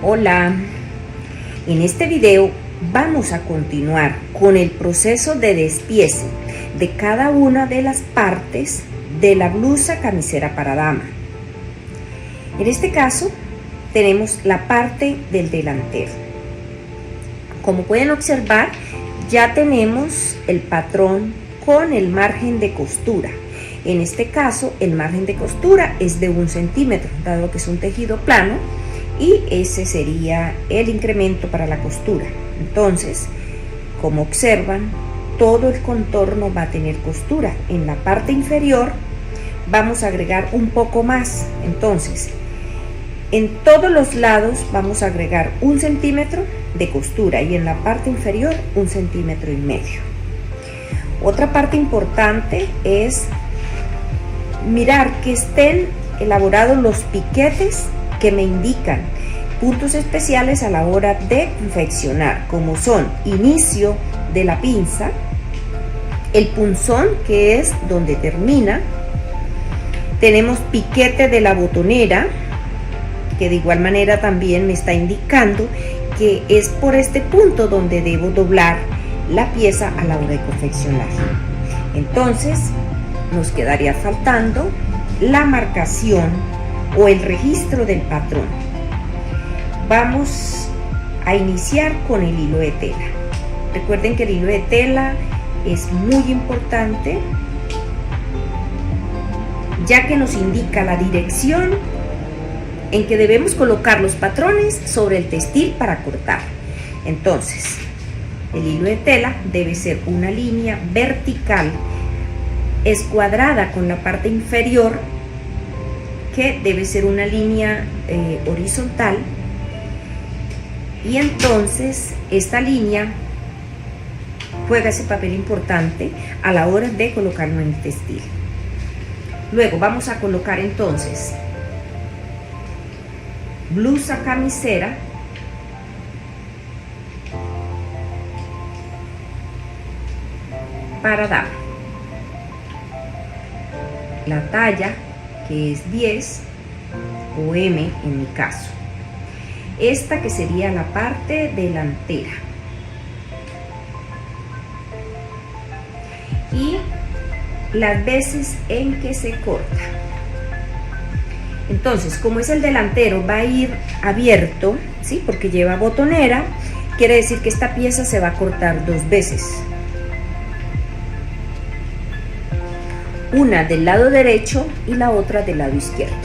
Hola, en este video vamos a continuar con el proceso de despiece de cada una de las partes de la blusa camisera para dama. En este caso tenemos la parte del delantero. Como pueden observar, ya tenemos el patrón con el margen de costura. En este caso el margen de costura es de 1 centímetro, dado que es un tejido plano, y ese sería el incremento para la costura. Entonces, como observan, todo el contorno va a tener costura. En la parte inferior vamos a agregar un poco más. Entonces, en todos los lados vamos a agregar 1 centímetro de costura y en la parte inferior 1,5 centímetros. Otra parte importante es mirar que estén elaborados los piquetes que me indican puntos especiales a la hora de confeccionar, como son inicio de la pinza, el punzón, que es donde termina, tenemos piquete de la botonera, que de igual manera también me está indicando que es por este punto donde debo doblar la pieza a la hora de confeccionar. Entonces nos quedaría faltando la marcación o el registro del patrón. Vamos a iniciar con el hilo de tela. Recuerden que el hilo de tela es muy importante, ya que nos indica la dirección en que debemos colocar los patrones sobre el textil para cortar. Entonces, el hilo de tela debe ser una línea vertical escuadrada con la parte inferior, que debe ser una línea horizontal, y entonces esta línea juega ese papel importante a la hora de colocarlo en el textil. Luego vamos a colocar entonces blusa camisera para dama, la talla que es 10 o M en mi caso, esta que sería la parte delantera, y las veces en que se corta. Entonces, como es el delantero, va a ir abierto, ¿sí? Porque lleva botonera, quiere decir que esta pieza se va a cortar 2 veces. Una del lado derecho y la otra del lado izquierdo.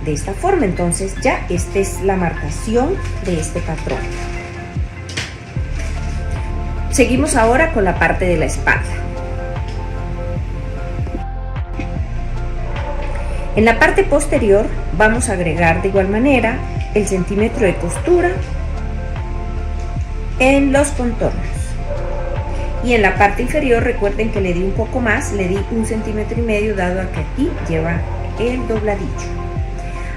De esta forma, entonces ya esta es la marcación de este patrón. Seguimos ahora con la parte de la espalda. En la parte posterior vamos a agregar de igual manera el centímetro de costura en los contornos. Y en la parte inferior recuerden que le di un poco más, le di 1,5 centímetros, dado a que aquí lleva el dobladillo.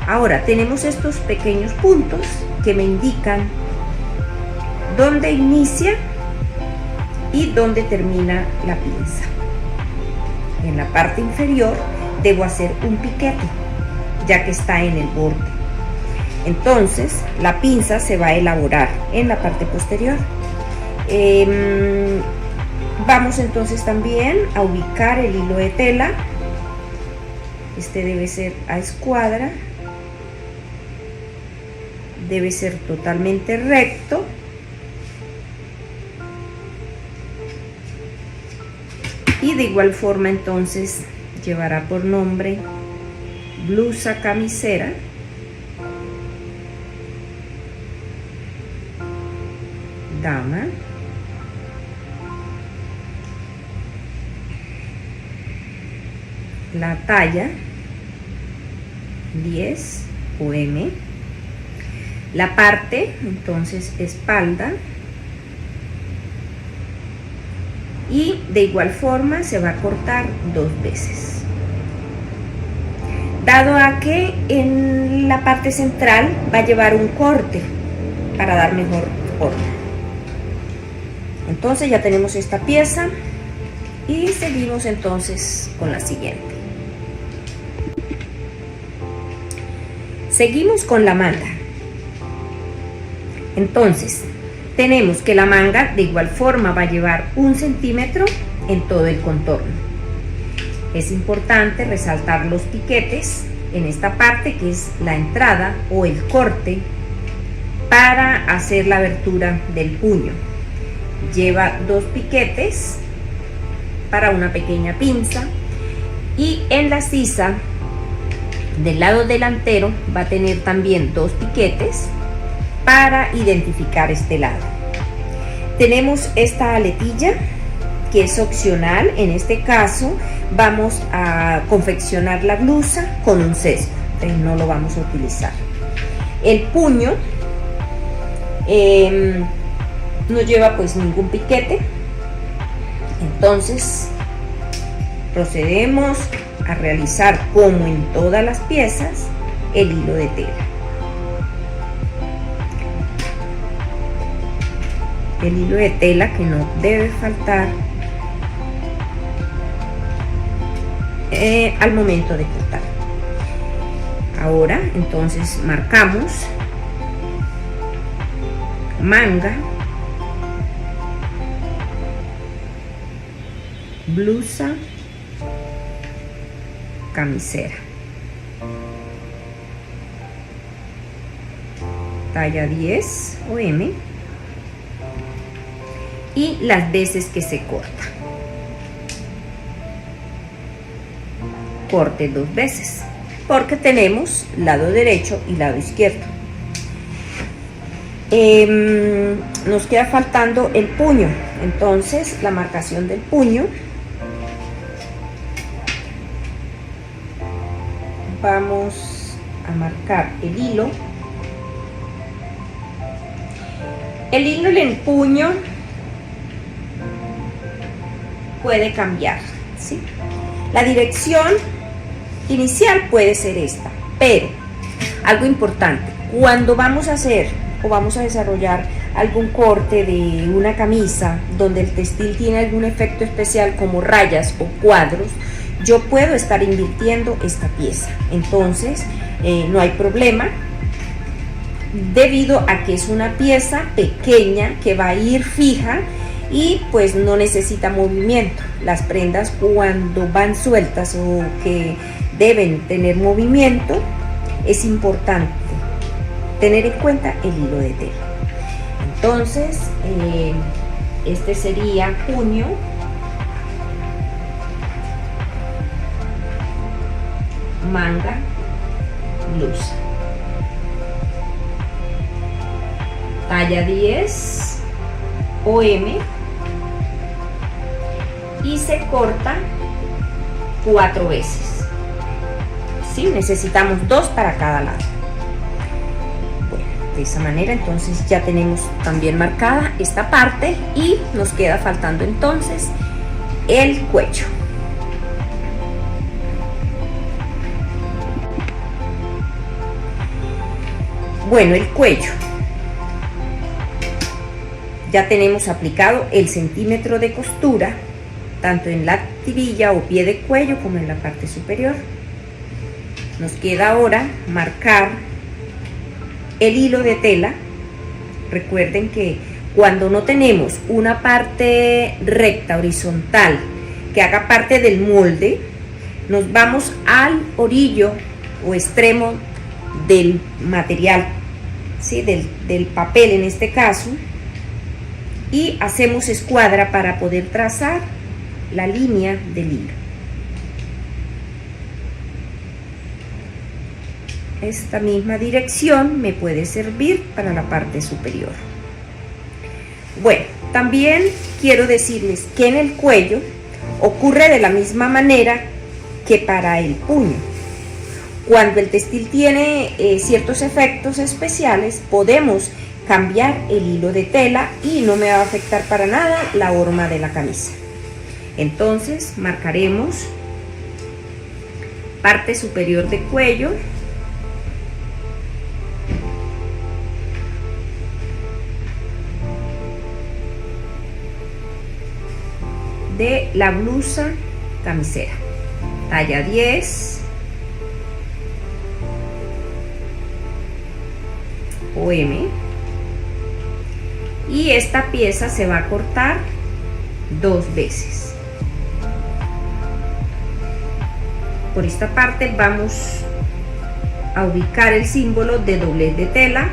Ahora tenemos estos pequeños puntos que me indican dónde inicia y dónde termina la pinza. En la parte inferior debo hacer un piquete, ya que está en el borde. Entonces la pinza se va a elaborar en la parte posterior. Vamos entonces también a ubicar el hilo de tela. Este debe ser a escuadra, debe ser totalmente recto, y de igual forma entonces llevará por nombre blusa camisera dama, la talla 10 o M, la parte entonces espalda, y de igual forma se va a cortar 2 veces, dado a que en la parte central va a llevar un corte para dar mejor forma. Entonces ya tenemos esta pieza y seguimos entonces con la siguiente. Seguimos con la manga. Entonces, tenemos que la manga de igual forma va a llevar 1 centímetro en todo el contorno. Es importante resaltar los piquetes en esta parte que es la entrada o el corte para hacer la abertura del puño. Lleva 2 piquetes para una pequeña pinza, y en la sisa del lado delantero va a tener también 2 piquetes para identificar este lado. Tenemos esta aletilla que es opcional. En este caso vamos a confeccionar la blusa con un sesgo, entonces no lo vamos a utilizar. El puño no lleva pues ningún piquete, entonces procedemos a realizar, como en todas las piezas, el hilo de tela. El hilo de tela que no debe faltar al momento de cortar. Ahora entonces marcamos manga, blusa, camisera, talla 10 o M, y las veces que se corta. Corte 2 veces porque tenemos lado derecho y lado izquierdo. Nos queda faltando el puño, entonces la marcación del puño, vamos a marcar el hilo. El hilo en el puño puede cambiar, ¿sí? La dirección inicial puede ser esta, pero algo importante, cuando vamos a hacer o vamos a desarrollar algún corte de una camisa donde el textil tiene algún efecto especial como rayas o cuadros, yo puedo estar invirtiendo esta pieza, entonces no hay problema, debido a que es una pieza pequeña que va a ir fija y pues no necesita movimiento. Las prendas cuando van sueltas o que deben tener movimiento, es importante tener en cuenta el hilo de tela. Entonces este sería puño, manga, blusa, talla 10 o M, y se corta 4 veces, ¿sí? Necesitamos 2 para cada lado. Bueno, de esa manera entonces ya tenemos también marcada esta parte y nos queda faltando entonces el cuello. Bueno, el cuello, ya tenemos aplicado el centímetro de costura, tanto en la tirilla o pie de cuello como en la parte superior. Nos queda ahora marcar el hilo de tela. Recuerden que cuando no tenemos una parte recta, horizontal, que haga parte del molde, nos vamos al orillo o extremo del material, ¿sí? del papel en este caso, y hacemos escuadra para poder trazar la línea del hilo. Esta misma dirección me puede servir para la parte superior. Bueno, también quiero decirles que en el cuello ocurre de la misma manera que para el puño. Cuando el textil tiene ciertos efectos especiales, podemos cambiar el hilo de tela y no me va a afectar para nada la horma de la camisa. Entonces marcaremos parte superior de cuello, de la blusa camisera, talla 10 o M, y esta pieza se va a cortar 2 veces. Por esta parte vamos a ubicar el símbolo de doblez de tela,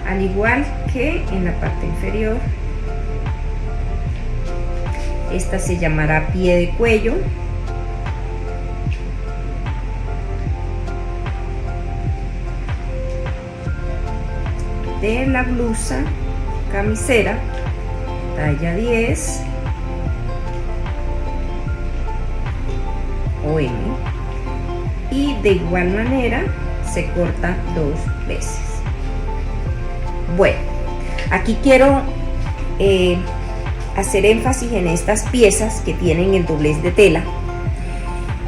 al igual que en la parte inferior. Esta se llamará pie de cuello. De la blusa camisera talla 10 o M, y de igual manera se corta 2 veces. Bueno, aquí quiero hacer énfasis en estas piezas que tienen el doblez de tela,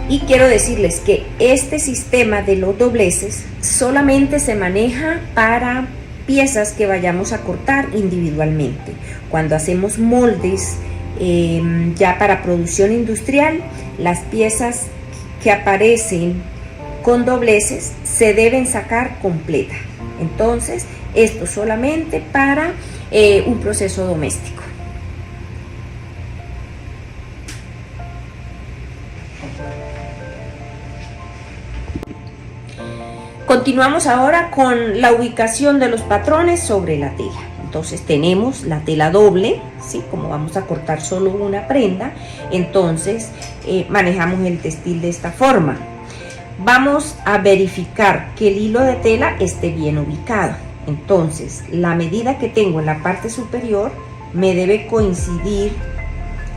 y quiero decirles que este sistema de los dobleces solamente se maneja para piezas que vayamos a cortar individualmente. Cuando hacemos moldes ya para producción industrial, las piezas que aparecen con dobleces se deben sacar completas. Entonces, esto solamente para un proceso doméstico. Continuamos ahora con la ubicación de los patrones sobre la tela. Entonces tenemos la tela doble, ¿sí? Como vamos a cortar solo una prenda, entonces manejamos el textil de esta forma. Vamos a verificar que el hilo de tela esté bien ubicado. Entonces la medida que tengo en la parte superior me debe coincidir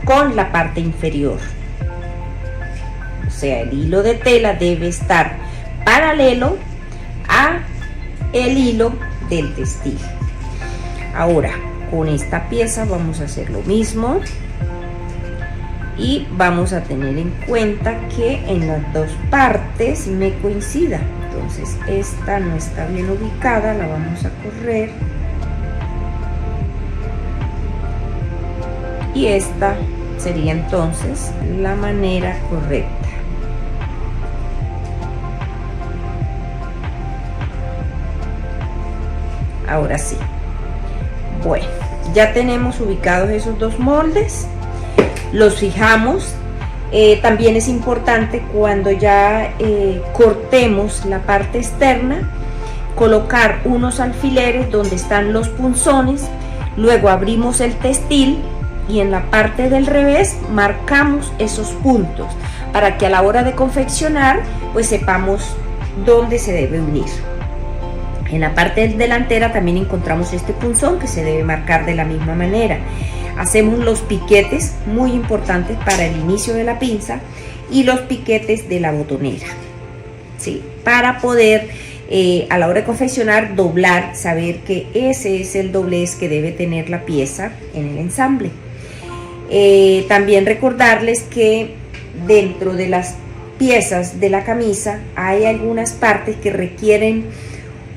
con la parte inferior. O sea, el hilo de tela debe estar paralelo a el hilo del textil. Ahora con esta pieza vamos a hacer lo mismo y vamos a tener en cuenta que en las dos partes me coincida. Entonces esta no está bien ubicada, la vamos a correr, y esta sería entonces la manera correcta. Ahora sí, bueno, ya tenemos ubicados esos dos moldes, los fijamos. También es importante, cuando ya cortemos la parte externa, colocar unos alfileres donde están los punzones, luego abrimos el textil y en la parte del revés marcamos esos puntos para que a la hora de confeccionar pues sepamos dónde se debe unir. En la parte delantera también encontramos este punzón que se debe marcar de la misma manera. Hacemos los piquetes, muy importantes para el inicio de la pinza, y los piquetes de la botonera, ¿sí? Para poder a la hora de confeccionar, doblar, saber que ese es el doblez que debe tener la pieza en el ensamble. También recordarles que dentro de las piezas de la camisa hay algunas partes que requieren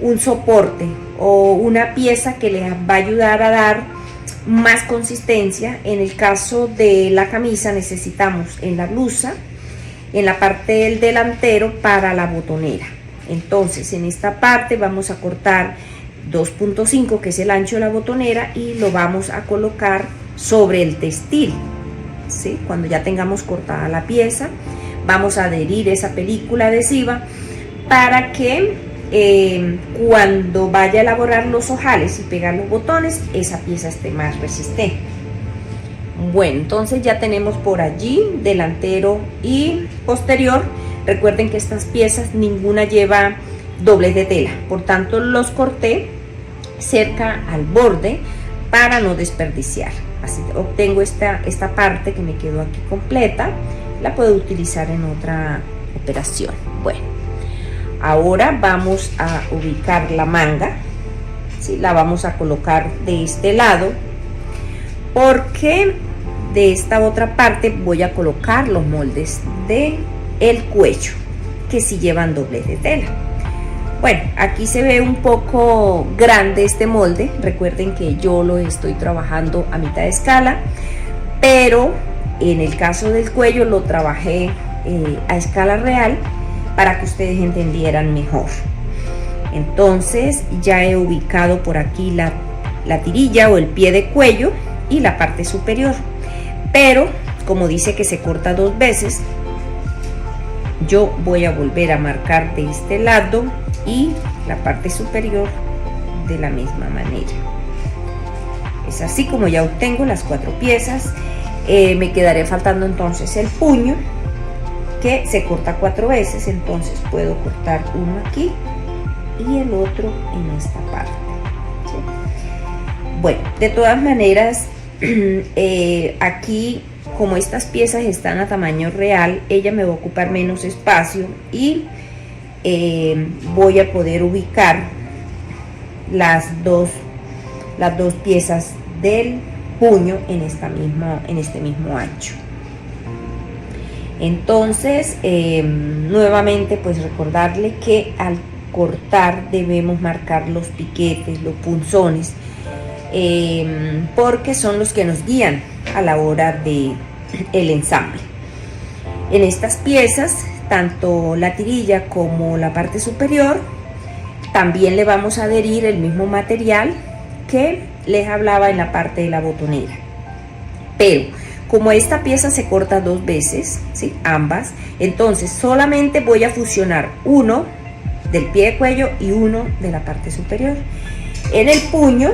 un soporte o una pieza que les va a ayudar a dar más consistencia. En el caso de la camisa necesitamos en la blusa, en la parte del delantero, para la botonera. Entonces en esta parte vamos a cortar 2.5, que es el ancho de la botonera, y lo vamos a colocar sobre el textil, ¿sí? Cuando ya tengamos cortada la pieza, vamos a adherir esa película adhesiva para que cuando vaya a elaborar los ojales y pegar los botones, esa pieza esté más resistente. Bueno, entonces ya tenemos por allí delantero y posterior. Recuerden que estas piezas ninguna lleva doblez de tela, por tanto los corté cerca al borde para no desperdiciar. Así obtengo esta parte que me quedó aquí completa, la puedo utilizar en otra operación. Bueno, ahora vamos a ubicar la manga, ¿sí? La vamos a colocar de este lado, porque de esta otra parte voy a colocar los moldes de el cuello, que sí llevan doblez de tela. Bueno, aquí se ve un poco grande este molde. Recuerden que yo lo estoy trabajando a mitad de escala, pero en el caso del cuello lo trabajé a escala real para que ustedes entendieran mejor. Entonces ya he ubicado por aquí la tirilla o el pie de cuello y la parte superior, pero como dice que se corta 2 veces, yo voy a volver a marcar de este lado y la parte superior de la misma manera. Es así como ya obtengo las 4 piezas. Me quedaré faltando entonces el puño, que se corta 4 veces, entonces puedo cortar uno aquí y el otro en esta parte, ¿sí? Bueno, de todas maneras, aquí, como estas piezas están a tamaño real, ella me va a ocupar menos espacio y voy a poder ubicar las dos piezas del puño en este mismo ancho. Entonces, nuevamente, pues recordarle que al cortar debemos marcar los piquetes, los punzones, porque son los que nos guían a la hora de el ensamble. En estas piezas, tanto la tirilla como la parte superior, también le vamos a adherir el mismo material que les hablaba en la parte de la botonera, pero como esta pieza se corta 2 veces, ¿sí? Ambas, entonces solamente voy a fusionar uno del pie de cuello y uno de la parte superior. En el puño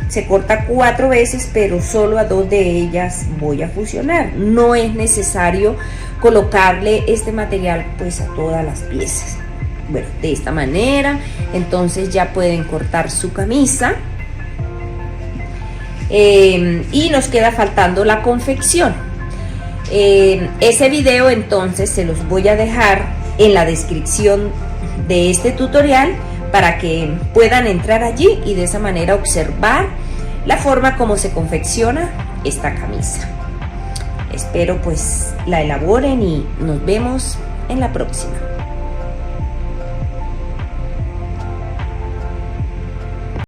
se corta 4 veces, pero solo a 2 de ellas voy a fusionar. No es necesario colocarle este material pues a todas las piezas. Bueno, de esta manera, entonces ya pueden cortar su camisa. Y nos queda faltando la confección. Ese video entonces se los voy a dejar en la descripción de este tutorial para que puedan entrar allí y de esa manera observar la forma como se confecciona esta camisa. Espero pues la elaboren y nos vemos en la próxima.